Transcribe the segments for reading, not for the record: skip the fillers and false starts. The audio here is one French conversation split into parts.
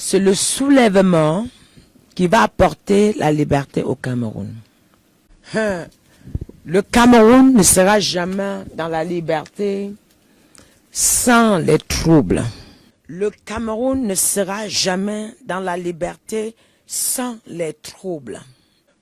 C'est le soulèvement qui va apporter la liberté au Cameroun. Le Cameroun ne sera jamais dans la liberté sans les troubles. Le Cameroun ne sera jamais dans la liberté sans les troubles.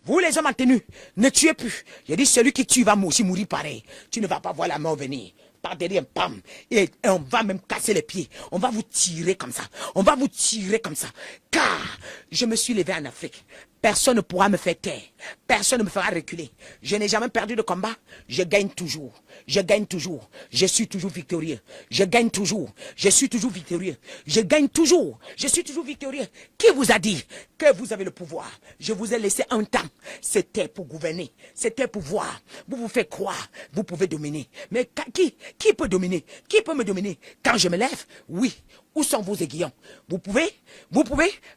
Vous les hommes en tenue, ne tuez plus. J'ai dit celui qui tue va aussi mourir pareil. Tu ne vas pas voir la mort venir. Par derrière, pam. Et on va même casser les pieds. On va vous tirer comme ça. On va vous tirer comme ça. Car je me suis levé en Afrique. Personne ne pourra me faire taire. Personne ne me fera reculer. Je n'ai jamais perdu de combat. Je gagne toujours. Je gagne toujours. Je suis toujours victorieux. Je gagne toujours. Je suis toujours victorieux. Je gagne toujours. Je suis toujours victorieux. Qui vous a dit que vous avez le pouvoir? Je vous ai laissé un temps. C'était pour gouverner. C'était pour voir. Vous vous faites croire. Vous pouvez dominer. Mais qui peut dominer? Qui peut me dominer? Quand je me lève, oui. Où sont vos aiguillons? Vous pouvez?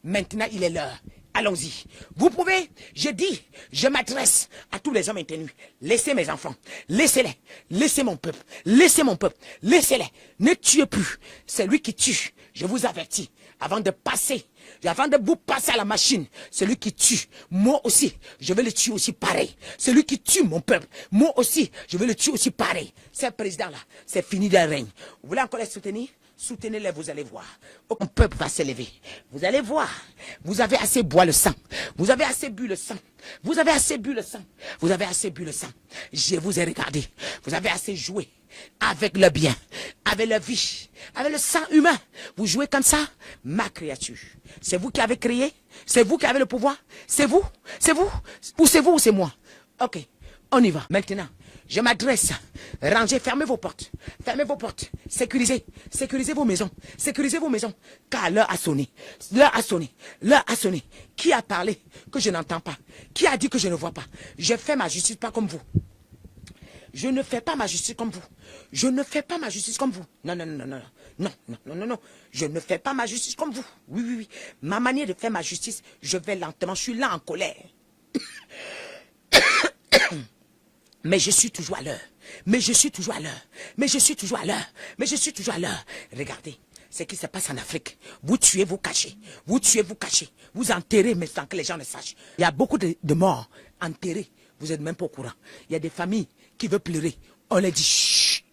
Maintenant, il est l'heure. Allons-y. Vous pouvez, je dis, je m'adresse à tous les hommes intenus. Laissez mes enfants, laissez-les. Laissez mon peuple, laissez mon peuple, laissez-les. Ne tuez plus. C'est lui qui tue. Je vous avertis, avant de vous passer à la machine, celui qui tue, moi aussi, je vais le tuer aussi pareil. Celui qui tue mon peuple, moi aussi, je vais le tuer aussi pareil. Ce président-là, c'est fini de règne. Vous voulez encore les soutenir? Soutenez-les, vous allez voir. Aucun peuple va s'élever. Vous allez voir. Vous avez assez boit le sang. Vous avez assez bu le sang. Vous avez assez bu le sang. Vous avez assez bu le sang. Je vous ai regardé. Vous avez assez joué avec le bien, avec la vie, avec le sang humain. Vous jouez comme ça, ma créature. C'est vous qui avez créé. C'est vous qui avez le pouvoir. C'est vous. C'est vous. Ou c'est vous ou c'est moi. Ok, on y va. Maintenant. Je m'adresse, rangez, fermez vos portes, sécurisez vos maisons, car l'heure a sonné, l'heure a sonné. Qui a parlé que je n'entends pas? Qui a dit que je ne vois pas? Je fais ma justice pas comme vous. Je ne fais pas ma justice comme vous. Je ne fais pas ma justice comme vous. Non. Je ne fais pas ma justice comme vous. Oui. Ma manière de faire ma justice, je vais lentement, je suis là en colère. Mais je suis toujours à l'heure. Regardez ce qui se passe en Afrique. Vous tuez, vous cachez. Vous enterrez, mais sans que les gens ne sachent. Il y a beaucoup de morts enterrés. Vous n'êtes même pas au courant. Il y a des familles qui veulent pleurer. On les dit chut.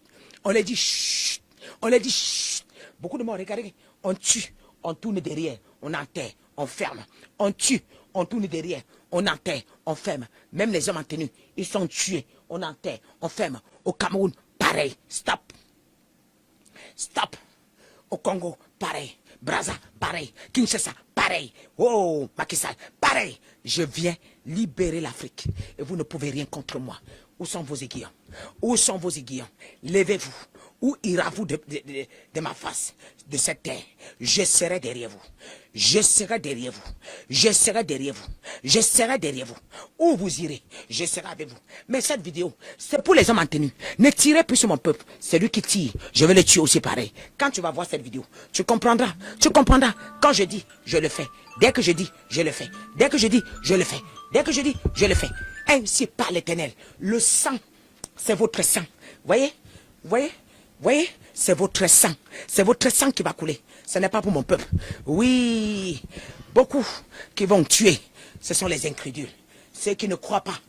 Beaucoup de morts, regardez. On tue, on tourne derrière, on enterre, on ferme. On tue, on tourne derrière, on enterre, on ferme. Même les hommes en tenue, ils sont tués. On enterre, on ferme. Au Cameroun, pareil. Stop. Au Congo, pareil. Brazza, pareil. Kinshasa, pareil. Oh, Macky Sall, pareil. Je viens libérer l'Afrique. Et vous ne pouvez rien contre moi. Où sont vos aiguillons? Levez-vous. Où ira-vous de ma face, de cette terre? Je serai derrière vous. Je serai derrière vous. Où vous irez, je serai avec vous. Mais cette vidéo, c'est pour les hommes en tenue. Ne tirez plus sur mon peuple. C'est lui qui tire. Je vais le tuer aussi pareil. Quand tu vas voir cette vidéo, tu comprendras. Quand je dis, je le fais. Dès que je dis, je le fais. Ainsi par l'Éternel. Le sang, c'est votre sang. Voyez, c'est votre sang. C'est votre sang qui va couler. Ce n'est pas pour mon peuple. Oui, beaucoup qui vont tuer, ce sont les incrédules. Ceux qui ne croient pas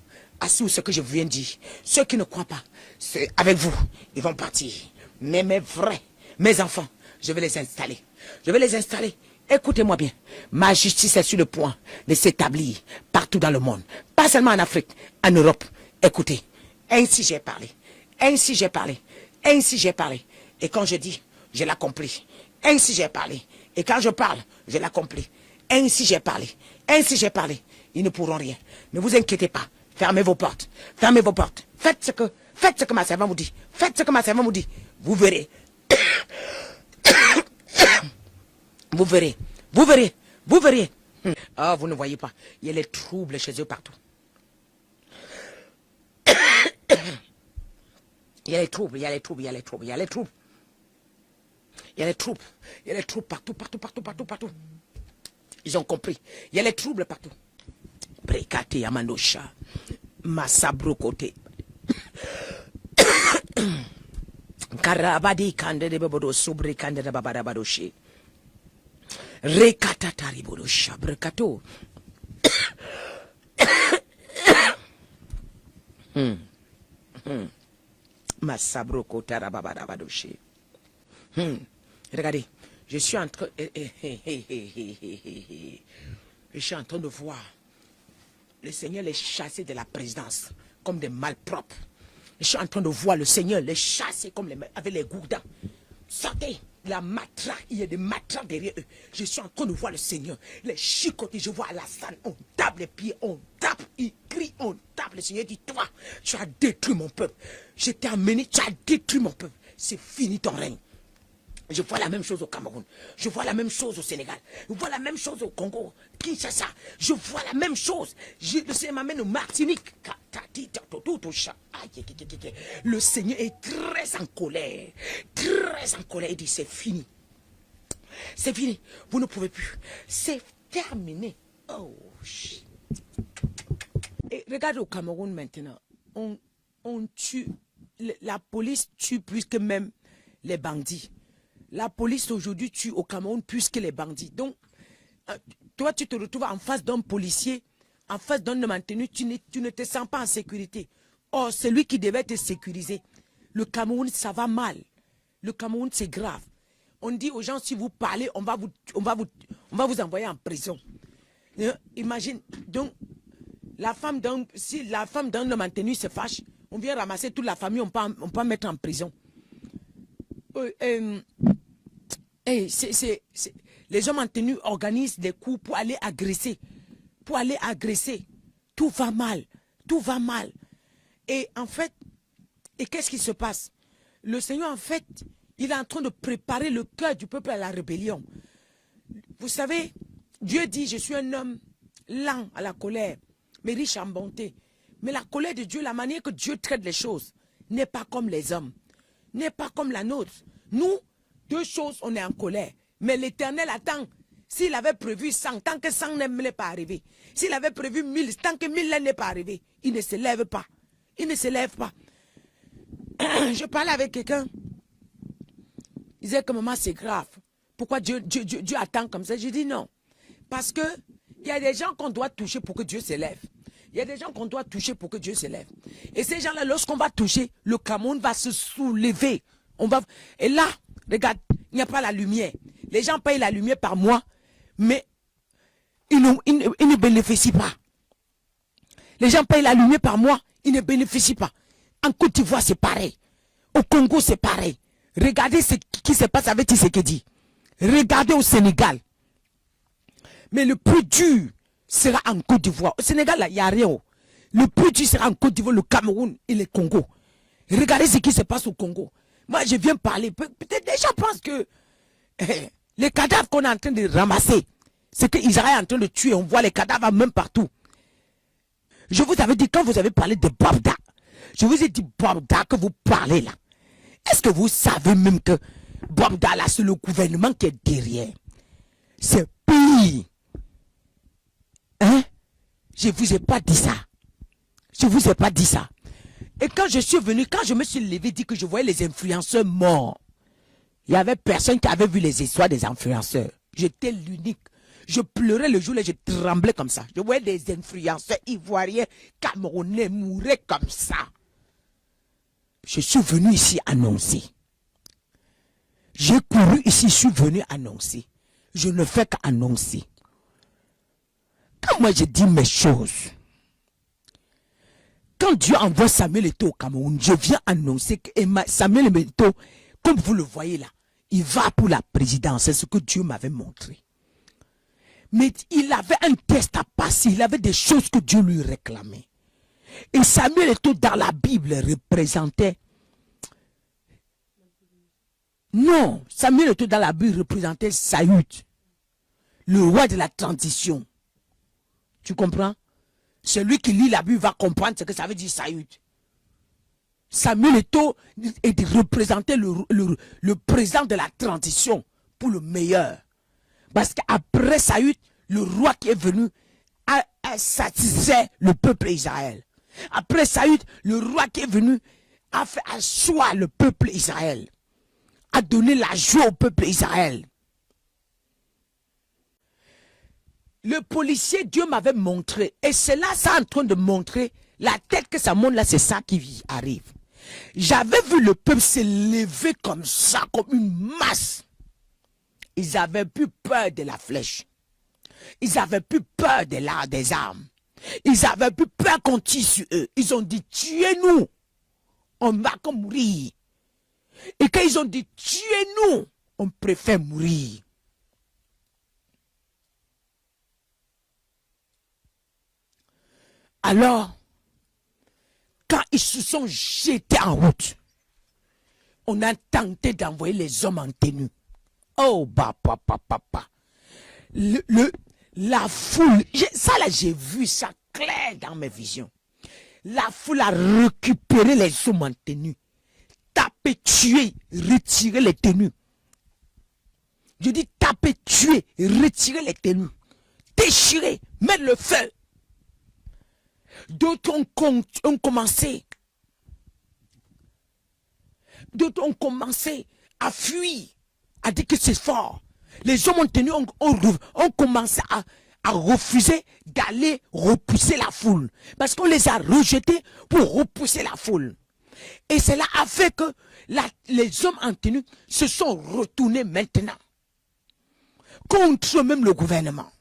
à ce que je viens de dire. Ceux qui ne croient pas, c'est avec vous, ils vont partir. Mais mes vrais, mes enfants, je vais les installer. Écoutez-moi bien. Ma justice est sur le point de s'établir partout dans le monde. Pas seulement en Afrique, en Europe. Écoutez, ainsi j'ai parlé. Et quand je dis, je l'accomplis. Ainsi j'ai parlé. Et quand je parle, je l'accomplis. Ainsi j'ai parlé. Ils ne pourront rien. Ne vous inquiétez pas. Fermez vos portes. Faites ce que ma servante vous dit. Vous verrez. Vous verrez. Ah, vous ne voyez pas. Il y a les troubles chez eux partout. Il y a les troubles partout. Ils ont compris. Il y a les troubles partout. Brekate Yamanosha. Masabrokote. Karabadi kande de bebodo sobre kande de babarabadoshi. Rekatataribolo shabrekato. Masabroko tarababarabadoshi. Regardez, je suis en train... Je suis en train de voir le Seigneur les chasser de la présidence comme des malpropres. Je suis en train de voir le Seigneur les chasser comme avec les gourdins. Sortez, la matraque, il y a des matraques derrière eux. Je suis en train de voir le Seigneur les chicoter. Je vois Alassane, on tape les pieds, on tape, il crie, on tape. Le Seigneur dit, toi, tu as détruit mon peuple. Je t'ai amené, tu as détruit mon peuple. C'est fini ton règne. Je vois la même chose au Cameroun. Je vois la même chose au Sénégal. Je vois la même chose au Congo. Kinshasa. Je vois la même chose. Le Seigneur m'amène au Martinique. Le Seigneur est très en colère. Très en colère. Il dit c'est fini. C'est fini. Vous ne pouvez plus. C'est terminé. Oh. Et regarde au Cameroun maintenant. On tue. La police tue plus que même les bandits. La police aujourd'hui tue au Cameroun plus que les bandits. Donc, toi, tu te retrouves en face d'un policier, en face d'un homme maintenu, tu ne te sens pas en sécurité. Or, c'est lui qui devait te sécuriser. Le Cameroun, ça va mal. Le Cameroun, c'est grave. On dit aux gens, si vous parlez, on va vous envoyer en prison. Imagine, donc, si la femme d'un homme maintenu se fâche, on vient ramasser toute la famille, on peut mettre en prison. Les hommes en tenue organisent des coups pour aller agresser. Tout va mal. Tout va mal. Et en fait, qu'est-ce qui se passe? Le Seigneur, en fait, il est en train de préparer le cœur du peuple à la rébellion. Vous savez, Dieu dit, je suis un homme lent à la colère, mais riche en bonté. Mais la colère de Dieu, la manière que Dieu traite les choses, n'est pas comme les hommes. N'est pas comme la nôtre. Nous, deux choses, on est en colère. Mais l'Éternel attend. S'il avait prévu 100, tant que 100 n'est pas arrivé. S'il avait prévu 1000, tant que 1000 n'est pas arrivé, il ne se lève pas. Il ne se lève pas. Je parlais avec quelqu'un. Il disait que maman, c'est grave. Pourquoi Dieu attend comme ça? Je dis non. Parce que il y a des gens qu'on doit toucher pour que Dieu se lève. Il y a des gens qu'on doit toucher pour que Dieu se lève. Et ces gens-là, lorsqu'on va toucher, le Cameroun va se soulever. Et là, regarde, il n'y a pas la lumière. Les gens payent la lumière par mois, mais ils ne bénéficient pas. Les gens payent la lumière par mois, ils ne bénéficient pas. En Côte d'Ivoire, c'est pareil. Au Congo, c'est pareil. Regardez ce qui se passe avec Tshisekedi. Regardez au Sénégal. Mais le plus dur sera en Côte d'Ivoire. Au Sénégal, il n'y a rien. Le plus dur sera en Côte d'Ivoire, le Cameroun et le Congo. Regardez ce qui se passe au Congo. Moi, je viens parler. Peut-être les gens pensent que les cadavres qu'on est en train de ramasser, c'est qu'Israël est en train de tuer. On voit les cadavres même partout. Je vous avais dit, quand vous avez parlé de Babda, je vous ai dit Babda que vous parlez là. Est-ce que vous savez même que Babda là, c'est le gouvernement qui est derrière? C'est pire. Hein? Je ne vous ai pas dit ça. Je ne vous ai pas dit ça. Et quand je suis venu, quand je me suis levé, dit que je voyais les influenceurs morts. Il n'y avait personne qui avait vu les histoires des influenceurs. J'étais l'unique. Je pleurais le jour où je tremblais comme ça. Je voyais des influenceurs ivoiriens, camerounais mourir comme ça. Je suis venu ici annoncer. J'ai couru ici, je suis venu annoncer. Je ne fais qu'annoncer. Quand moi je dis mes choses, quand Dieu envoie Samuel Eto'o au Cameroun, je viens annoncer que Samuel Eto'o, comme vous le voyez là, il va pour la présidence. C'est ce que Dieu m'avait montré. Mais il avait un test à passer. Il avait des choses que Dieu lui réclamait. Et Samuel Eto'o dans la Bible représentait... Non, Samuel Eto'o dans la Bible représentait Saül, le roi de la transition. Tu comprends? Celui qui lit la Bible va comprendre ce que ça veut dire Saül. Samuel Eto'o représentait le président de la transition pour le meilleur. Parce qu'après Saül, le roi qui est venu a satisfait le peuple Israël. Après Saül, le roi qui est venu a fait asseoir le peuple Israël. A donné la joie au peuple Israël. Le policier, Dieu m'avait montré. Et c'est là, ça en train de montrer la tête que ça monte là, c'est ça qui arrive. J'avais vu le peuple se lever comme ça, comme une masse. Ils avaient plus peur de la flèche. Ils avaient plus peur des armes. Ils avaient plus peur qu'on tire sur eux. Ils ont dit, tuez-nous. On va comme mourir. Et quand ils ont dit, tuez-nous, on préfère mourir. Alors, quand ils se sont jetés en route, on a tenté d'envoyer les hommes en tenue. Oh, papa. La foule, ça là, j'ai vu ça clair dans mes visions. La foule a récupéré les hommes en tenue. Taper, tuer, retirer les tenues. Je dis taper, tuer, retirer les tenues. Déchirer, mettre le feu. D'autres ont commencé. D'autres ont commencé à fuir, à dire que c'est fort. Les hommes en tenue ont commencé à refuser d'aller repousser la foule. Parce qu'on les a rejetés pour repousser la foule. Et cela a fait que les hommes en tenue se sont retournés maintenant contre même le gouvernement.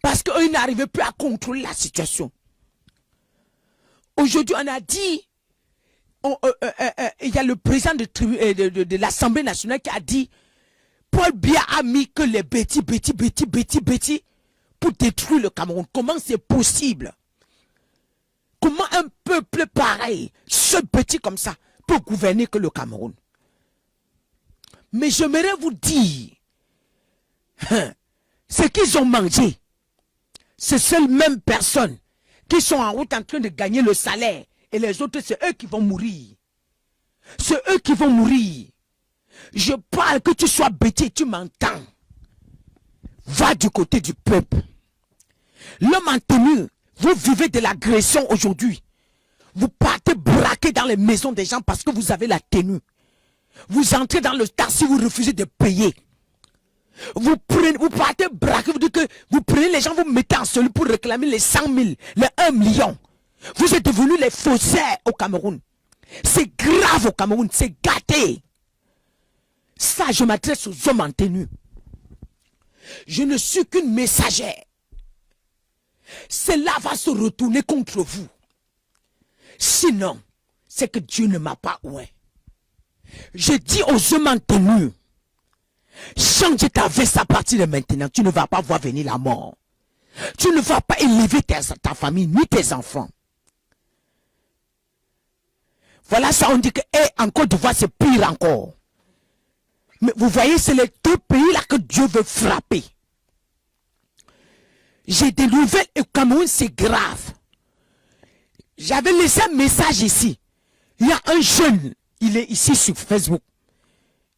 Parce qu'ils n'arrivaient plus à contrôler la situation. Aujourd'hui, on a dit, il y a le président de l'Assemblée nationale qui a dit, Paul Biya a mis que les bêtis pour détruire le Cameroun. Comment c'est possible? Comment un peuple pareil, ce petit comme ça, peut gouverner que le Cameroun? Mais j'aimerais vous dire, ce qu'ils ont mangé, c'est ces mêmes personnes qui sont en route en train de gagner le salaire. Et les autres, c'est eux qui vont mourir. C'est eux qui vont mourir. Je parle, que tu sois bêtise, tu m'entends. Va du côté du peuple. L'homme en tenue, vous vivez de l'agression aujourd'hui. Vous partez braquer dans les maisons des gens parce que vous avez la tenue. Vous entrez dans le taxi, vous refusez de payer. Vous partez braquer, vous dites que vous prenez les gens, vous mettez en celui pour réclamer les 100 000, les 1 million. Vous êtes devenus les faussaires au Cameroun. C'est grave au Cameroun, c'est gâté. Ça, je m'adresse aux hommes en tenue. Je ne suis qu'une messagère. Cela va se retourner contre vous. Sinon, c'est que Dieu ne m'a pas oué. Je dis aux hommes en tenue, change ta veste à partir de maintenant. Tu ne vas pas voir venir la mort. Tu ne vas pas élever ta famille ni tes enfants. Voilà ça, on dit que en Côte d'Ivoire, c'est pire encore. Mais vous voyez, c'est les deux pays là que Dieu veut frapper. J'ai des nouvelles et au Cameroun, c'est grave. J'avais laissé un message ici. Il y a un jeune, il est ici sur Facebook.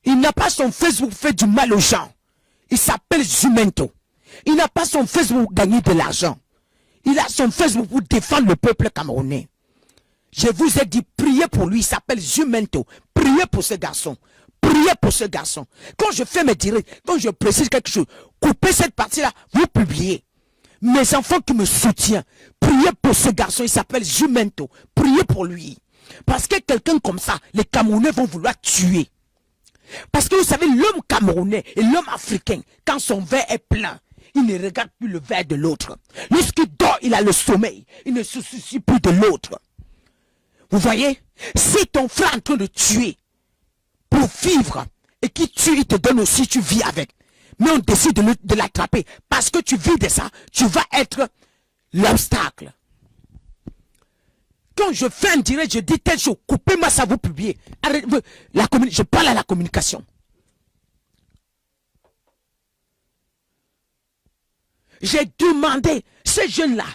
Il n'a pas son Facebook fait du mal aux gens. Il s'appelle Zumento. Il n'a pas son Facebook pour gagner de l'argent. Il a son Facebook pour défendre le peuple camerounais. Je vous ai dit, priez pour lui. Il s'appelle Zumento. Priez pour ce garçon. Priez pour ce garçon. Quand je fais mes directs, quand je précise quelque chose, coupez cette partie-là, vous publiez. Mes enfants qui me soutiennent, priez pour ce garçon. Il s'appelle Zumento. Priez pour lui. Parce que quelqu'un comme ça, les Camerounais vont vouloir tuer. Parce que vous savez, l'homme camerounais et l'homme africain, quand son verre est plein, il ne regarde plus le verre de l'autre. Lorsqu'il dort, il a le sommeil. Il ne se soucie plus de l'autre. Vous voyez, si ton frère est en train de tuer pour vivre et qui tue, il te donne aussi, tu vis avec. Mais on décide de l'attraper. Parce que tu vis de ça, tu vas être l'obstacle. Quand je fais un direct, je dis telle chose, coupez-moi ça, vous publiez. Je parle à la communication. J'ai demandé, ce jeune-là,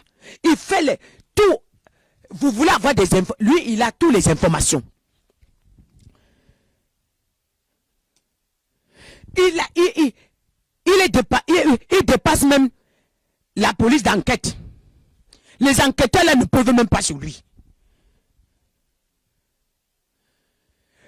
il fait tout. Vous voulez avoir des infos, lui, il a toutes les informations. Il dépasse même la police d'enquête. Les enquêteurs là ne peuvent même pas sur lui.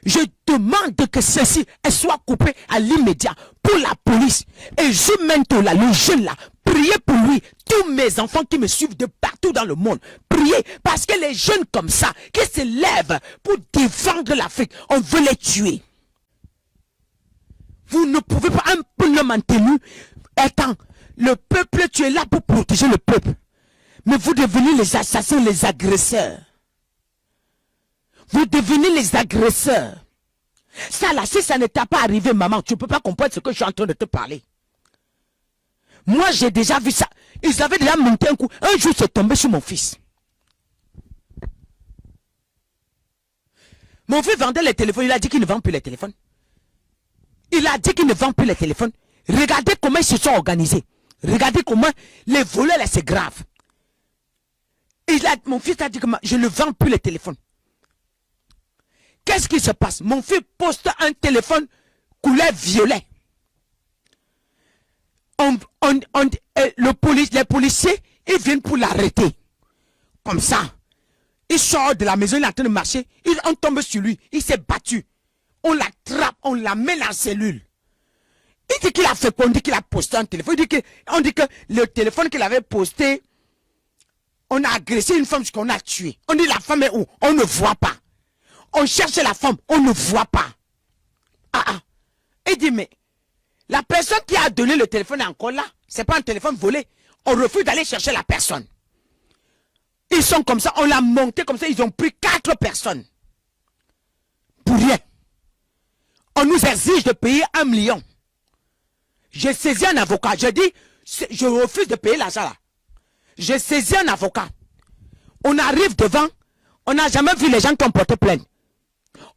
Je demande que ceci soit coupé à l'immédiat pour la police. Et je maintenant là, le jeune là, Priez pour lui. Tous mes enfants qui me suivent de partout dans le monde. Priez parce que les jeunes comme ça, qui se lèvent pour défendre l'Afrique, on veut les tuer. Vous ne pouvez pas, un bonhomme en tenue, étant le peuple, tu es là pour protéger le peuple. Mais vous devenez les assassins, les agresseurs. Vous devenez les agresseurs. Ça là, si ça ne t'a pas arrivé, maman, tu ne peux pas comprendre ce que je suis en train de te parler. Moi, j'ai déjà vu ça. Ils avaient déjà monté un coup. Un jour, c'est tombé sur mon fils. Mon fils vendait les téléphones. Il a dit qu'il ne vend plus les téléphones. Il a dit qu'il ne vend plus les téléphones. Regardez comment ils se sont organisés. Regardez comment les voleurs, là, c'est grave. Mon fils a dit que je ne vends plus les téléphones. Qu'est-ce qui se passe? Mon fils poste un téléphone couleur violet. Les policiers, ils viennent pour l'arrêter. Comme ça. Il sort de la maison, il est en train de marcher. On tombe sur lui. Il s'est battu. On l'attrape, on l'amène en cellule. Il dit qu'il a fait quoi? On dit qu'il a posté un téléphone. On dit que le téléphone qu'il avait posté, on a agressé une femme qu'on a tuée. On dit la femme est où? On ne voit pas. On cherche la femme, on ne voit pas. Il dit mais la personne qui a donné le téléphone est encore là. C'est pas un téléphone volé. On refuse d'aller chercher la personne. Ils sont comme ça, on l'a monté comme ça, ils ont pris 4 personnes. Pour rien. On nous exige de payer 1 million. J'ai saisi un avocat. J'ai dit, je refuse de payer l'argent là. J'ai saisi un avocat. On arrive devant, on n'a jamais vu les gens qui ont porté plainte.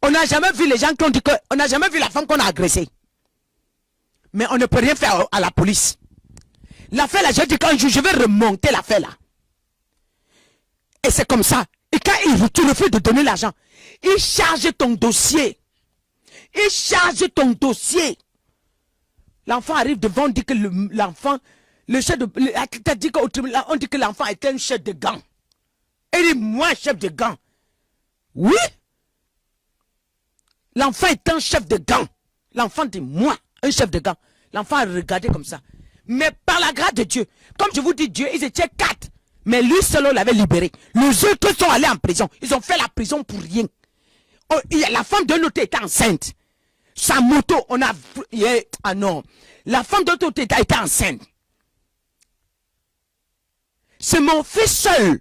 On n'a jamais vu les gens qui ont dit que, on n'a jamais vu la femme qu'on a agressée. Mais on ne peut rien faire à la police. L'affaire là, j'ai dit qu'un jour, je vais remonter l'affaire là. Et c'est comme ça. Et quand tu refuses de donner l'argent, il charge ton dossier. Il charge ton dossier. L'enfant arrive devant, on dit que l'enfant, le chef de, on dit que l'enfant était un chef de gang. Il dit, moi, chef de gang. Oui. L'enfant est un chef de gang. L'enfant dit, moi, un chef de gang. L'enfant a regardé comme ça. Mais par la grâce de Dieu, comme je vous dis, Dieu, ils étaient 4. Mais lui seul, on l'avait libéré. Les autres sont allés en prison. Ils ont fait la prison pour rien. La femme d'un autre était enceinte. Sa moto, on a... Ah non. La femme d'un autre était enceinte. C'est mon fils seul.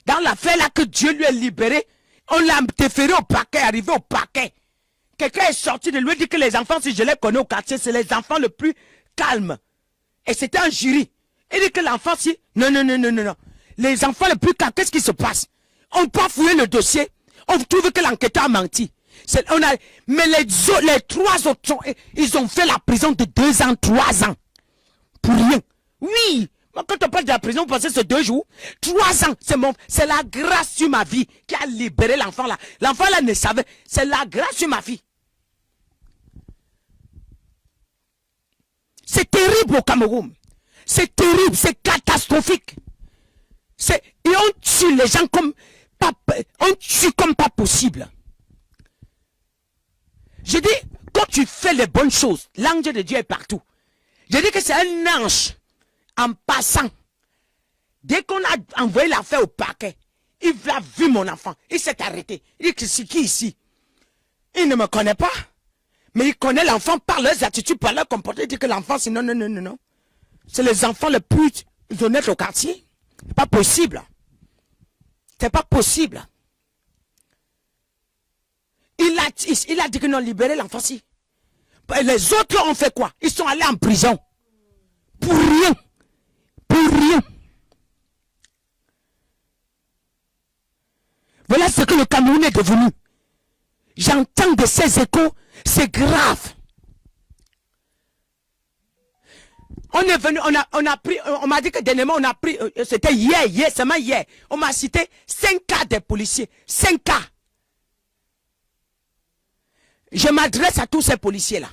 Dans l'affaire là que Dieu lui a libéré, on l'a déféré au parquet, arrivé au parquet. Quelqu'un est sorti de lui, dit que les enfants, si je les connais au quartier, c'est les enfants les plus calmes. Et c'était un jury. Il dit que l'enfant, si... Non. Les enfants les plus calmes, qu'est-ce qui se passe? On peut fouiller le dossier. On trouve que l'enquêteur a menti. Mais les 3 autres, ils ont fait la prison de 2 ans, 3 ans. Pour rien. Oui. Quand on parle de la prison, vous pensez que c'est 2 jours. 3 ans, c'est la grâce sur ma vie qui a libéré l'enfant là. L'enfant là ne savait. C'est la grâce sur ma vie. C'est terrible au Cameroun. C'est terrible, c'est catastrophique. Et on tue les gens comme pas possible. Je dis, quand tu fais les bonnes choses, l'ange de Dieu est partout. Je dis que c'est un ange en passant. Dès qu'on a envoyé l'affaire au parquet, il a vu mon enfant. Il s'est arrêté. Il dit que c'est qui ici? Il ne me connaît pas. Mais il connaît l'enfant par leurs attitudes, par leur comportement. Il dit que l'enfant, c'est non. C'est les enfants les plus honnêtes au quartier. C'est pas possible. C'est pas possible. Il a dit que non, libérer l'enfant si. Les autres ont fait quoi? Ils sont allés en prison. Pour rien. Pour rien. Voilà ce que le Cameroun est devenu. J'entends de ces échos, c'est grave. On est venu, on a pris, on m'a dit que dernièrement on a pris, c'était hier, seulement hier, on m'a cité 5 cas des policiers, 5 cas. Je m'adresse à tous ces policiers-là.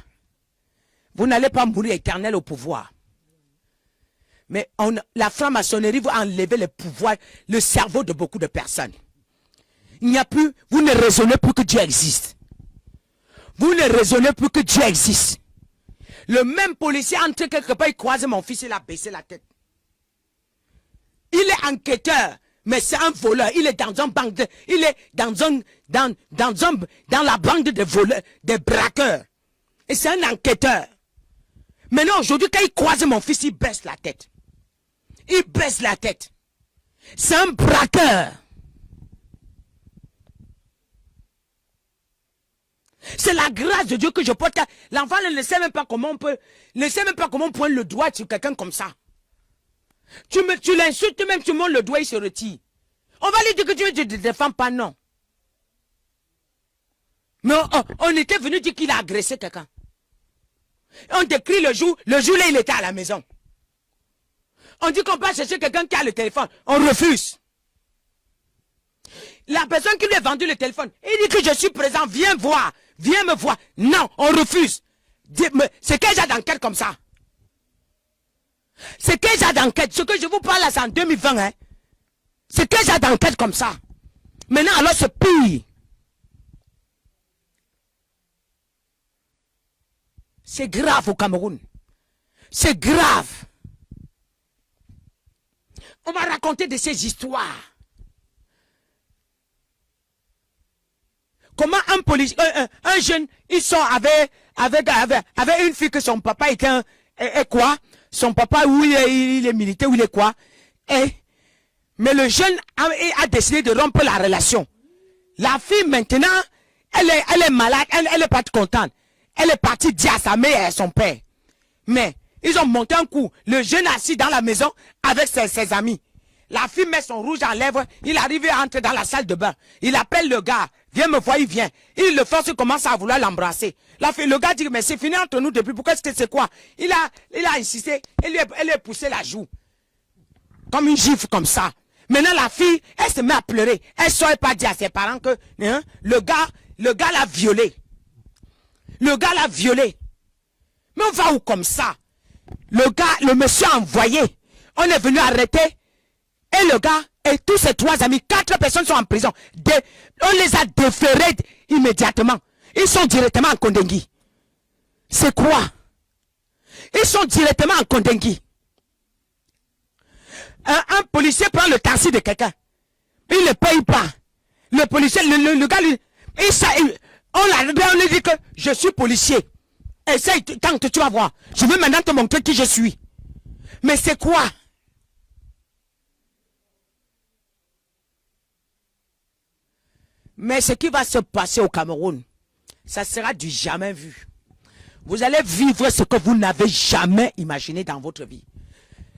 Vous n'allez pas mourir éternel au pouvoir. Mais la franc-maçonnerie va enlever le pouvoir, le cerveau de beaucoup de personnes. Il n'y a plus, vous ne raisonnez plus que Dieu existe. Vous ne raisonnez plus que Dieu existe. Le même policier entre quelque part, il croise mon fils, il a baissé la tête. Il est enquêteur, mais c'est un voleur. Il est dans un banque il est dans la bande de voleurs, des braqueurs. Et c'est un enquêteur. Maintenant, aujourd'hui, quand il croise mon fils, il baisse la tête. Il baisse la tête. C'est un braqueur. C'est la grâce de Dieu que je porte. L'enfant ne sait même pas comment on peut, ne sait même pas comment on pointe le doigt sur quelqu'un comme ça. Tu l'insultes même, tu montes le doigt, il se retire. On va lui dire que tu ne te défends pas, non. Mais on était venu dire qu'il a agressé quelqu'un. On décrit le jour là il était à la maison. On dit qu'on va chercher quelqu'un qui a le téléphone. On refuse. La personne qui lui a vendu le téléphone, il dit que je suis présent, viens voir, viens me voir. Non, on refuse. C'est quel genre d'enquête comme ça? C'est quel genre d'enquête? Ce que je vous parle là, c'est en 2020. Hein? C'est quel genre d'enquête comme ça? Maintenant, alors c'est pire. C'est grave au Cameroun. C'est grave. On va raconter de ces histoires. Comment un jeune, ils sont avec une fille que son papa est quoi? Son papa, où il est militaire, où il est quoi? Mais le jeune a décidé de rompre la relation. La fille maintenant, elle est malade, elle est pas contente. Elle est partie dire à sa mère et à son père. Mais ils ont monté un coup. Le jeune assis dans la maison avec ses amis. La fille met son rouge à lèvres. Il arrive à entrer dans la salle de bain. Il appelle le gars. Viens me voir, il vient. Il le force, il commence à vouloir l'embrasser. Le gars dit, mais c'est fini entre nous depuis. Pourquoi est-ce que c'est quoi? Il a insisté. Elle lui a poussé la joue. Comme une gifle comme ça. Maintenant la fille, elle se met à pleurer. Elle ne saurait pas dire à ses parents que hein, le gars l'a violée. Le gars l'a violée. Mais on va où comme ça? Le monsieur a envoyé. On est venu arrêter. Et le gars et tous ses 3 amis, 4 personnes sont en prison. On les a déférés immédiatement. Ils sont directement en Kondengui. C'est quoi? Ils sont directement en Kondengui. Un policier prend le taxi de quelqu'un. Il ne paye pas. Le policier, le gars, on lui dit que je suis policier. Essaye, tente, tu vas voir. Je veux maintenant te montrer qui je suis. Mais c'est quoi? Mais ce qui va se passer au Cameroun, ça sera du jamais vu. Vous allez vivre ce que vous n'avez jamais imaginé dans votre vie.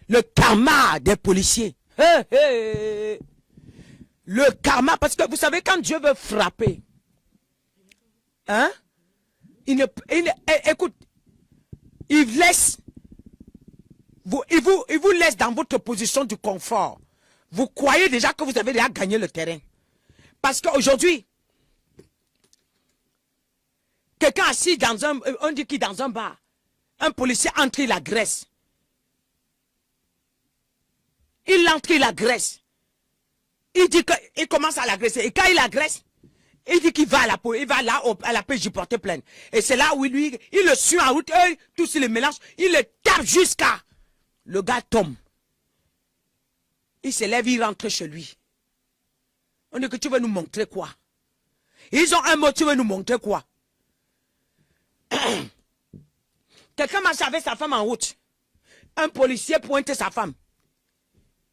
Le karma des policiers. Le karma, parce que vous savez, quand Dieu veut frapper, hein, écoute, il vous laisse dans votre position du confort. Vous croyez déjà que vous avez déjà gagné le terrain. Parce qu'aujourd'hui, quelqu'un assis dans on dit qu'il est dans un bar, un policier entre, il agresse. Il entre, il agresse. Il dit qu'il commence à l'agresser. Et quand il agresse, il dit qu'il va à la police, il va là à la PJ porter plainte. Et c'est là où il le suit en route, tout se le mélange, il le tape jusqu'à. Le gars tombe. Il se lève, il rentre chez lui. On dit que tu veux nous montrer quoi? Ils ont un mot, tu veux nous montrer quoi? Quelqu'un marche avec sa femme en route. Un policier pointe sa femme.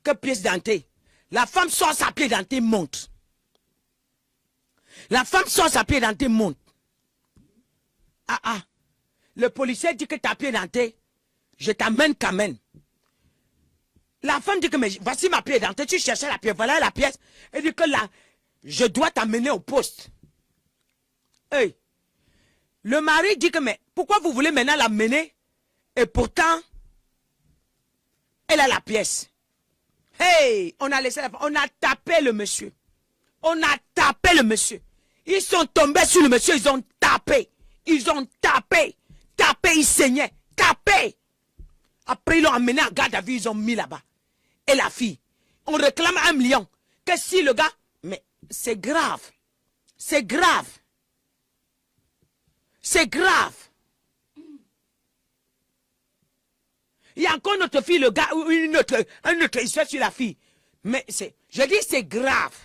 Que pièce dentée. La femme sort sa pied dentée, monte. La femme sort sa pied dentée, monte. Le policier dit que ta pied dentée, je t'amène quand même. La femme dit que mais voici ma pied dentée, tu cherchais la pièce, voilà la pièce. Elle dit que là, je dois t'amener au poste. Hey. Le mari dit que mais pourquoi vous voulez maintenant l'amener? Et pourtant, elle a la pièce. Hey, on a laissé on a tapé le monsieur. On a tapé le monsieur. Ils sont tombés sur le monsieur, ils ont tapé. Ils ont tapé. Tapé, ils saignaient. Tapé. Après, ils l'ont amené en garde à vue, ils ont mis là-bas. Et la fille, on réclame 1 million. Que si le gars, mais c'est grave. C'est grave. C'est grave. Il y a encore notre fille, le gars, une autre histoire sur la fille. Mais je dis c'est grave.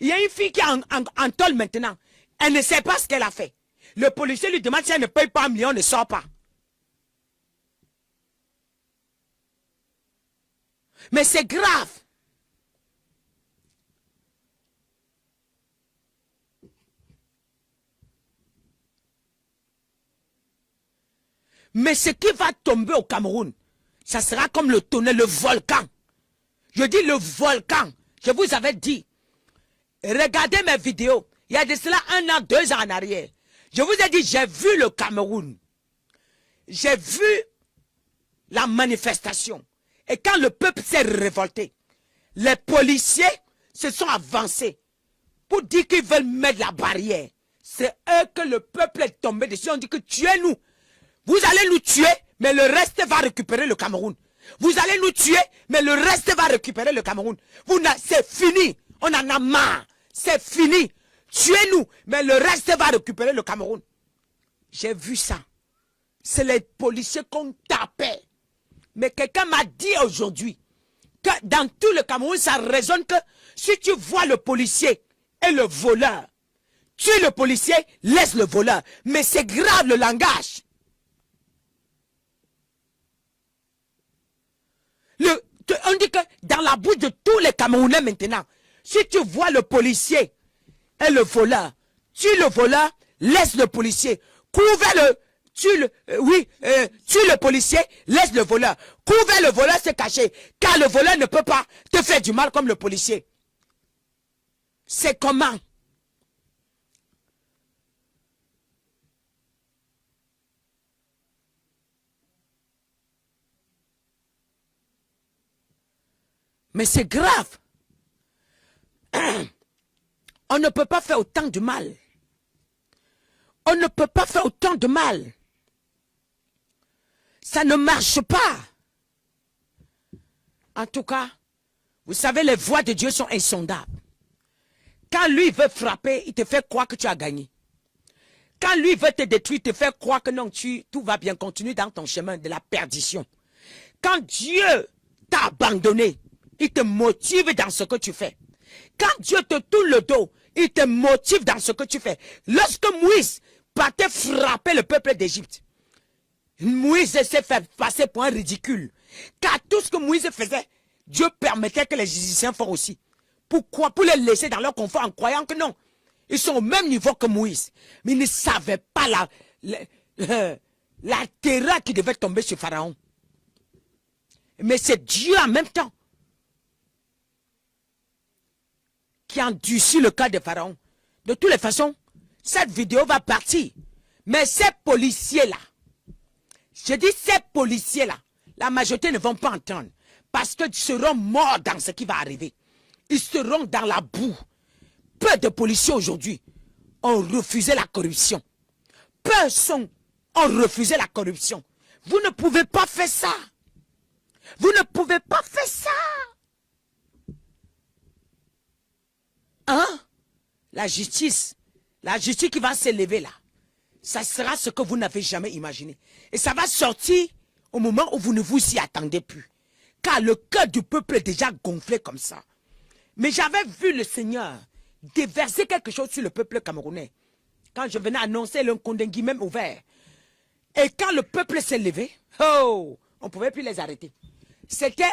Il y a une fille qui est en tôle maintenant. Elle ne sait pas ce qu'elle a fait. Le policier lui demande si elle ne paye pas 1 million, ne sort pas. Mais c'est grave. Mais ce qui va tomber au Cameroun, ça sera comme le tonnerre, le volcan. Je dis le volcan. Je vous avais dit. Regardez mes vidéos. Il y a de cela 1 an, 2 ans en arrière. Je vous ai dit, j'ai vu le Cameroun. J'ai vu la manifestation. Et quand le peuple s'est révolté, les policiers se sont avancés pour dire qu'ils veulent mettre la barrière. C'est eux que le peuple est tombé dessus. On dit que tuez-nous. Vous allez nous tuer, mais le reste va récupérer le Cameroun. Vous allez nous tuer, mais le reste va récupérer le Cameroun. C'est fini. On en a marre. C'est fini. Tuez-nous, mais le reste va récupérer le Cameroun. J'ai vu ça. C'est les policiers qu'on tapait. Mais quelqu'un m'a dit aujourd'hui que dans tout le Cameroun, ça résonne que si tu vois le policier et le voleur, tue le policier, laisse le voleur. Mais c'est grave le langage. On dit que dans la bouche de tous les Camerounais maintenant, si tu vois le policier et le voleur, tue le voleur, laisse le policier. Couvre-le, tue le policier, laisse le voleur. Couvre le voleur, se cacher. Car le voleur ne peut pas te faire du mal comme le policier. C'est comment? Mais c'est grave. On ne peut pas faire autant de mal. On ne peut pas faire autant de mal. Ça ne marche pas. En tout cas, vous savez, les voies de Dieu sont insondables. Quand lui veut frapper, il te fait croire que tu as gagné. Quand lui veut te détruire, il te fait croire que non, tout va bien, continue dans ton chemin de la perdition. Quand Dieu t'a abandonné, il te motive dans ce que tu fais. Quand Dieu te tourne le dos, il te motive dans ce que tu fais. Lorsque Moïse partait frapper le peuple d'Égypte, Moïse s'est fait passer pour un ridicule. Car tout ce que Moïse faisait, Dieu permettait que les Égyptiens font aussi. Pourquoi? Pour les laisser dans leur confort en croyant que non. Ils sont au même niveau que Moïse. Mais ils ne savaient pas la terreur qui devait tomber sur Pharaon. Mais c'est Dieu en même temps qui endurcit le cas de Pharaon. De toutes les façons, cette vidéo va partir. Mais ces policiers-là, je dis ces policiers-là, la majorité ne vont pas entendre. Parce qu'ils seront morts dans ce qui va arriver. Ils seront dans la boue. Peu de policiers aujourd'hui ont refusé la corruption. Peu ont refusé la corruption. Vous ne pouvez pas faire ça. Vous ne pouvez pas faire ça. Hein? La justice qui va s'élever là, ça sera ce que vous n'avez jamais imaginé. Et ça va sortir au moment où vous ne vous y attendez plus. Car le cœur du peuple est déjà gonflé comme ça. Mais j'avais vu le Seigneur déverser quelque chose sur le peuple camerounais. Quand je venais annoncer le Kondengui même ouvert. Et quand le peuple s'est levé, oh, on ne pouvait plus les arrêter. C'était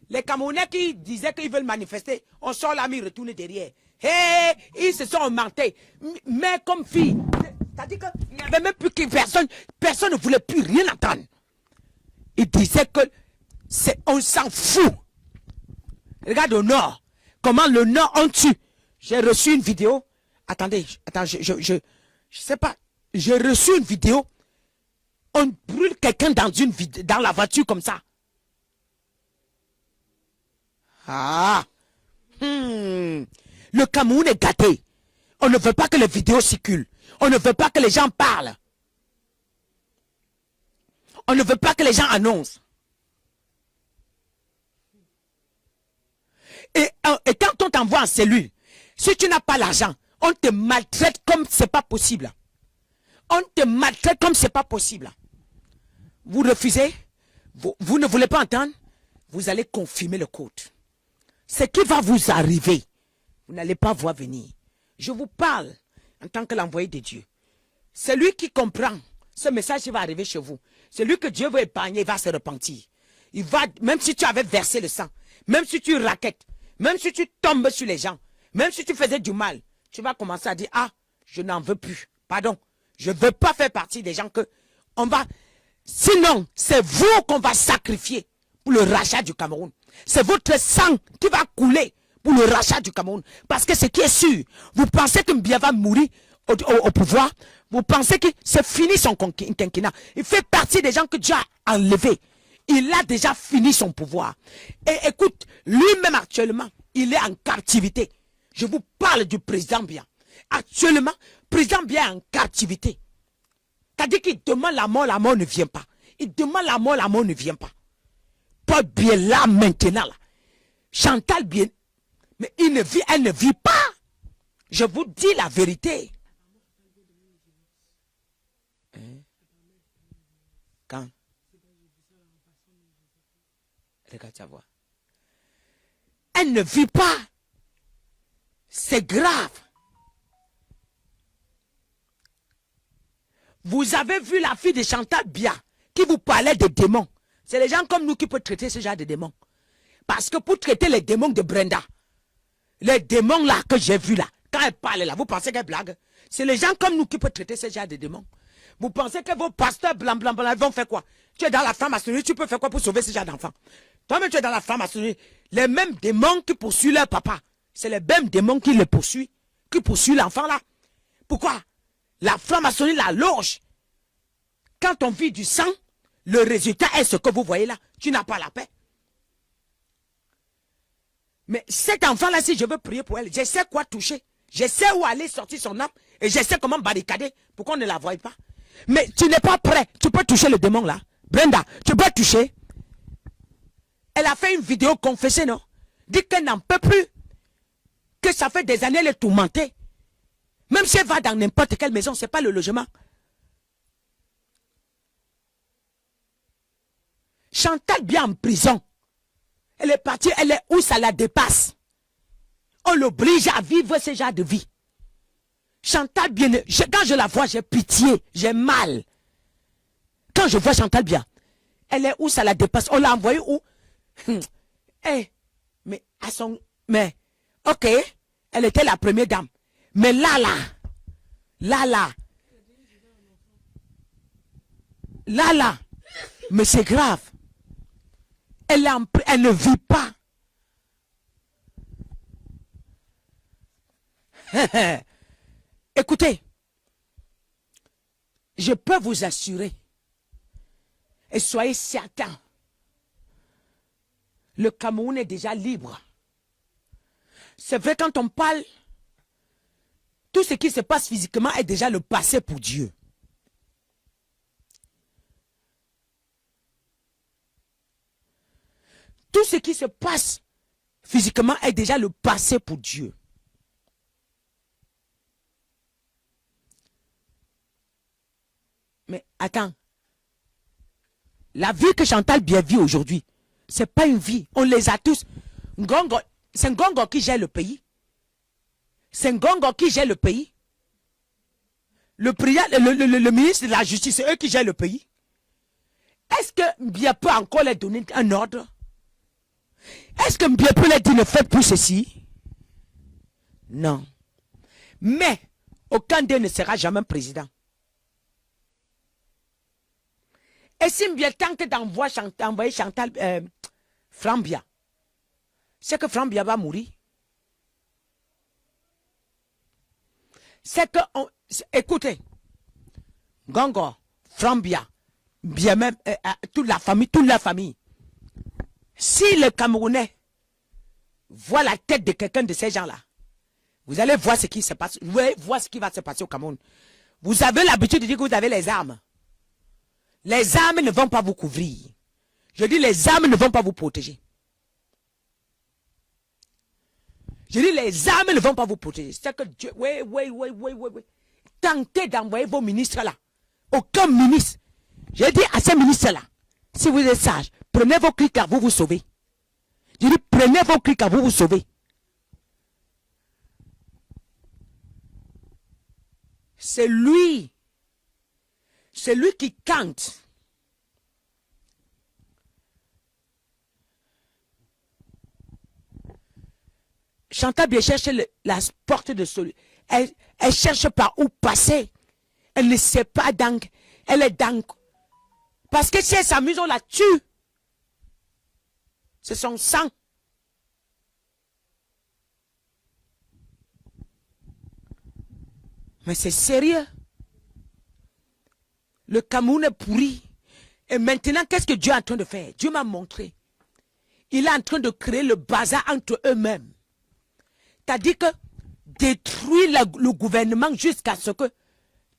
les Camerounais qui disaient qu'ils veulent manifester. On sort l'armée, ils retournent derrière. Hey, ils se sont mentés. Mais comme fille, c'est-à-dire qu'il n'y avait même plus que personne. Personne ne voulait plus rien entendre. Ils disaient que on s'en fout. Regarde au nord. Comment le nord on tue. J'ai reçu une vidéo. Attendez, je sais pas. J'ai reçu une vidéo. On brûle quelqu'un dans la voiture comme ça. Ah. Le Cameroun est gâté. On ne veut pas que les vidéos circulent. On ne veut pas que les gens parlent. On ne veut pas que les gens annoncent. Et quand on t'envoie en cellule, si tu n'as pas l'argent, on te maltraite comme c'est pas possible. On te maltraite comme c'est pas possible. Vous refusez, vous ne voulez pas entendre, vous allez confirmer le code. ce qui va vous arriver, vous n'allez pas voir venir. Je vous parle en tant que l'envoyé de Dieu. Celui qui comprend ce message qui va arriver chez vous, celui que Dieu veut épargner, il va se repentir. Il va, même si tu avais versé le sang, même si tu raquettes, même si tu tombes sur les gens, même si tu faisais du mal, tu vas commencer à dire, ah, je n'en veux plus. Pardon, je ne veux pas faire partie des gens que on va... Sinon, c'est vous qu'on va sacrifier pour le rachat du Cameroun. C'est votre sang qui va couler pour le rachat du Cameroun. Parce que ce qui est sûr, vous pensez que Mbia va mourir au pouvoir, vous pensez que c'est fini son quinquennat. Il fait partie des gens que Dieu a enlevés. Il a déjà fini son pouvoir. Et écoute, lui-même actuellement, il est en captivité. Je vous parle du président Biya. Actuellement, le président Biya est en captivité. C'est-à-dire qu'il demande la mort ne vient pas. Il demande la mort ne vient pas. Paul Biya là maintenant, là. Chantal Biya, mais elle ne vit pas. Je vous dis la vérité. Quand? Regarde ta voix. Elle ne vit pas. C'est grave. Vous avez vu la fille de Chantal Biya qui vous parlait de démons. C'est les gens comme nous qui peuvent traiter ce genre de démons. Parce que pour traiter les démons de Brenda, les démons là que j'ai vus là, quand elle parle là, vous pensez qu'elle blague? C'est les gens comme nous qui peuvent traiter ce genre de démons. Vous pensez que vos pasteurs blancs vont faire quoi? Tu es dans la franc-maçonnerie, tu peux faire quoi pour sauver ce genre d'enfants? Toi-même tu es dans la franc-maçonnerie. Les mêmes démons qui poursuivent leur papa, c'est les mêmes démons qui le poursuivent, qui poursuivent l'enfant là. Pourquoi? La franc-maçonnerie la loge. Quand on vit du sang, le résultat est ce que vous voyez là. Tu n'as pas la paix. Mais cet enfant-là, si je veux prier pour elle, je sais quoi toucher. Je sais où aller sortir son âme. Et je sais comment barricader pour qu'on ne la voie pas. Mais tu n'es pas prêt. Tu peux toucher le démon là. Brenda, tu peux toucher. Elle a fait une vidéo confessée, non? Dit qu'elle n'en peut plus. Que ça fait des années, elle est tourmentée. Même si elle va dans n'importe quelle maison, ce n'est pas le logement. Chantal Biya en prison. Elle est partie, elle est où ça la dépasse. On l'oblige à vivre ce genre de vie. Chantal Biya, quand je la vois, j'ai pitié, j'ai mal. Quand je vois Chantal Biya, elle est où ça la dépasse. On l'a envoyée où? Mais à son... Mais, ok, elle était la première dame. Mais là, mais c'est grave. Elle ne vit pas. Écoutez, je peux vous assurer, et soyez certains, le Cameroun est déjà libre. C'est vrai, quand on parle, tout ce qui se passe physiquement est déjà le passé pour Dieu. Tout ce qui se passe physiquement est déjà le passé pour Dieu. Mais attends, la vie que Chantal Biya vit aujourd'hui, ce n'est pas une vie. On les a tous. C'est Ngongo qui gère le pays. C'est Ngongo qui gère le pays. Le ministre de la Justice, c'est eux qui gèrent le pays. Est-ce que Biya peut encore leur donner un ordre? Est-ce que Biya peut leur dire ne faites plus ceci? Non. Mais aucun d'eux ne sera jamais président. Et si Biya tente d'envoyer Chantal Franck Biya, c'est que Franck Biya va mourir. C'est que, écoutez, Ngongo, Franck Biya, bien même, toute la famille, si le Camerounais voit la tête de quelqu'un de ces gens-là, vous allez voir ce qui se passe, vous allez voir ce qui va se passer au Cameroun. Vous avez l'habitude de dire que vous avez les armes. Les armes ne vont pas vous couvrir. Je dis les armes ne vont pas vous protéger. Je dis les armes ne vont pas vous protéger. C'est que Dieu, oui. Tentez d'envoyer vos ministres là. Aucun ministre. J'ai dit à ces ministres là, si vous êtes sages, prenez vos clics là, vous vous sauvez. Je dis, prenez vos clics à vous vous sauver. C'est lui qui cante. Chantal bien cherche la porte de celui. Elle cherche par où passer. Elle ne sait pas donc. Elle est dingue. Parce que si elle s'amuse, on la tue. C'est son sang. Mais c'est sérieux. Le Cameroun est pourri. Et maintenant, qu'est-ce que Dieu est en train de faire? Dieu m'a montré. Il est en train de créer le bazar entre eux-mêmes. C'est-à-dire que détruire le gouvernement jusqu'à ce que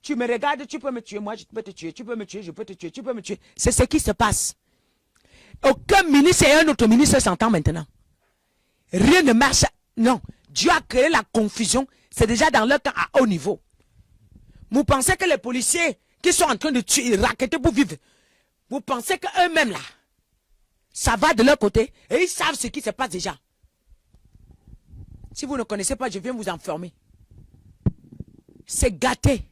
tu me regardes, tu peux me tuer, moi je peux te tuer, tu peux me tuer, je peux te tuer, tu peux me tuer. C'est ce qui se passe. Aucun ministre et un autre ministre s'entend maintenant. Rien ne marche. Non. Dieu a créé la confusion. C'est déjà dans leur cas à haut niveau. Vous pensez que les policiers qui sont en train de tuer, racketter pour vivre, vous pensez qu'eux-mêmes là, ça va de leur côté et ils savent ce qui se passe déjà. Si vous ne connaissez pas, je viens vous enfermer. C'est gâté.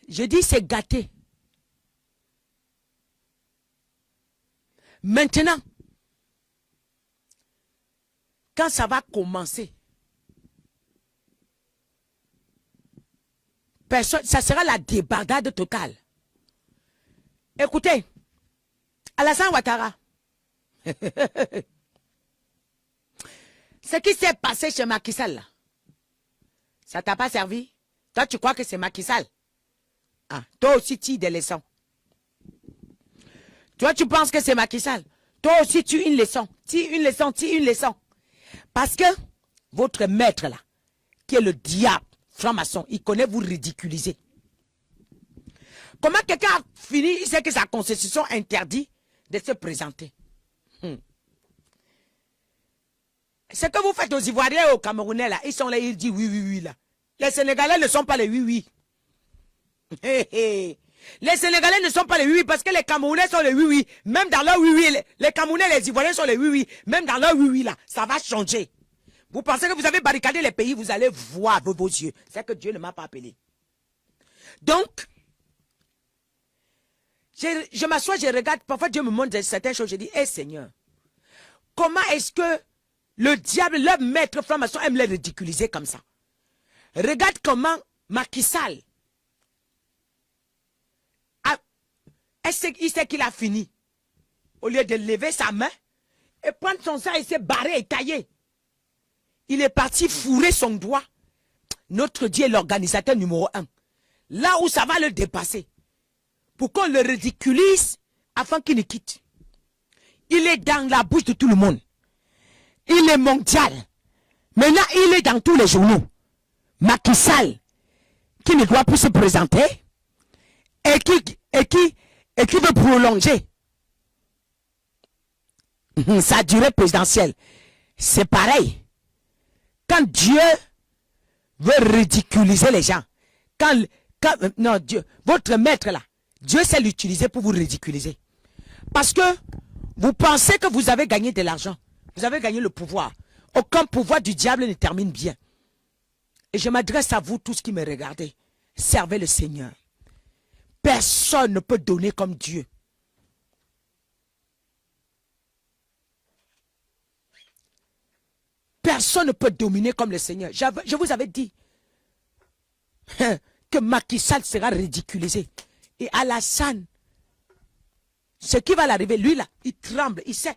Je dis c'est gâté. Maintenant, quand ça va commencer, personne, ça sera la débandade totale. Écoutez, Alassane Ouattara, ce qui s'est passé chez Macky Sall, là, ça t'a pas servi? Toi, tu crois que c'est Macky Sall? Ah, toi aussi, tu des leçons. Toi, tu penses que c'est Macky Sall? Toi aussi, tu une leçon. Tu une leçon, tu une leçon. Parce que votre maître, là, qui est le diable, franc-maçon, il connaît vous ridiculiser. Comment quelqu'un a fini, il sait que sa constitution interdit de se présenter. Ce que vous faites aux Ivoiriens et aux Camerounais, là, ils sont là, ils disent oui, oui, oui, là. Les Sénégalais ne sont pas les oui, oui. Les Sénégalais ne sont pas les oui, oui, parce que les Camerounais sont les oui, oui. Même dans leur oui, oui, les Camerounais et les Ivoiriens sont les oui, oui. Même dans leur oui, oui, là, ça va changer. Vous pensez que vous avez barricadé les pays, vous allez voir vos yeux. C'est que Dieu ne m'a pas appelé. Donc, je m'assois, je regarde, parfois Dieu me montre certaines choses, je dis, hé Seigneur, comment est-ce que le diable, leur maître franc-maçon, aime les ridiculiser comme ça? Regarde comment Macky Sall, il sait qu'il a fini. Au lieu de lever sa main et prendre son sang, il s'est barré et taillé. Il est parti fourrer son doigt. Notre Dieu est l'organisateur numéro 1. Là où ça va le dépasser. Pour qu'on le ridiculise afin qu'il ne quitte. Il est dans la bouche de tout le monde. Il est mondial. Maintenant, il est dans tous les journaux. Macky Sall, qui ne doit plus se présenter, et qui veut prolonger sa durée présidentielle. C'est pareil. Quand Dieu veut ridiculiser les gens, non, Dieu, votre maître là, Dieu sait l'utiliser pour vous ridiculiser. Parce que vous pensez que vous avez gagné de l'argent. Vous avez gagné le pouvoir. Aucun pouvoir du diable ne termine bien. Et je m'adresse à vous tous qui me regardez. Servez le Seigneur. Personne ne peut donner comme Dieu. Personne ne peut dominer comme le Seigneur. Je vous avais dit que Macky Sall sera ridiculisé. Et Alassane, ce qui va l'arriver, lui là, il tremble, il sait.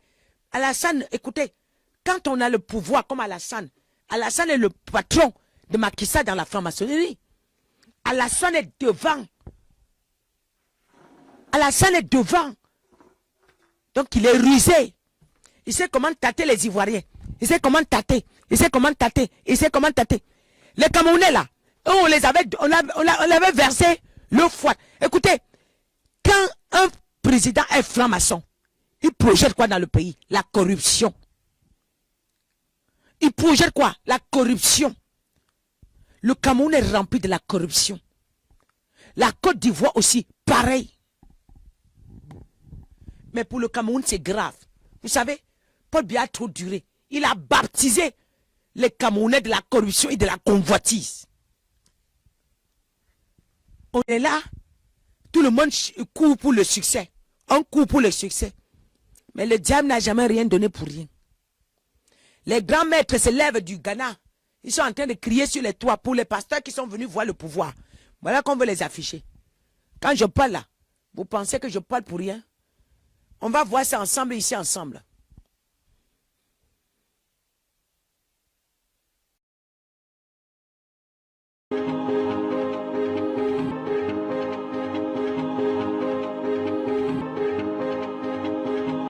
Alassane, écoutez, quand on a le pouvoir comme Alassane est le patron de Macky Sall dans la franc-maçonnerie. Alassane est devant. Alassane est devant. Donc il est rusé. Il sait comment tâter les Ivoiriens. Il sait comment tâter. Il sait comment tâter. Il sait comment tâter. Les Camerounais là, on avait versé le foie. Écoutez, quand un président est franc-maçon, il projette quoi dans le pays? La corruption. Il projette quoi? La corruption. Le Cameroun est rempli de la corruption. La Côte d'Ivoire aussi, pareil. Mais pour le Cameroun, c'est grave. Vous savez, Paul Biya a trop duré. Il a baptisé les Camerounais de la corruption et de la convoitise. On est là, tout le monde court pour le succès. On court pour le succès. Mais le diable n'a jamais rien donné pour rien. Les grands maîtres se lèvent du Ghana. Ils sont en train de crier sur les toits pour les pasteurs qui sont venus voir le pouvoir. Voilà qu'on veut les afficher. Quand je parle là, vous pensez que je parle pour rien? On va voir ça ensemble ici ensemble.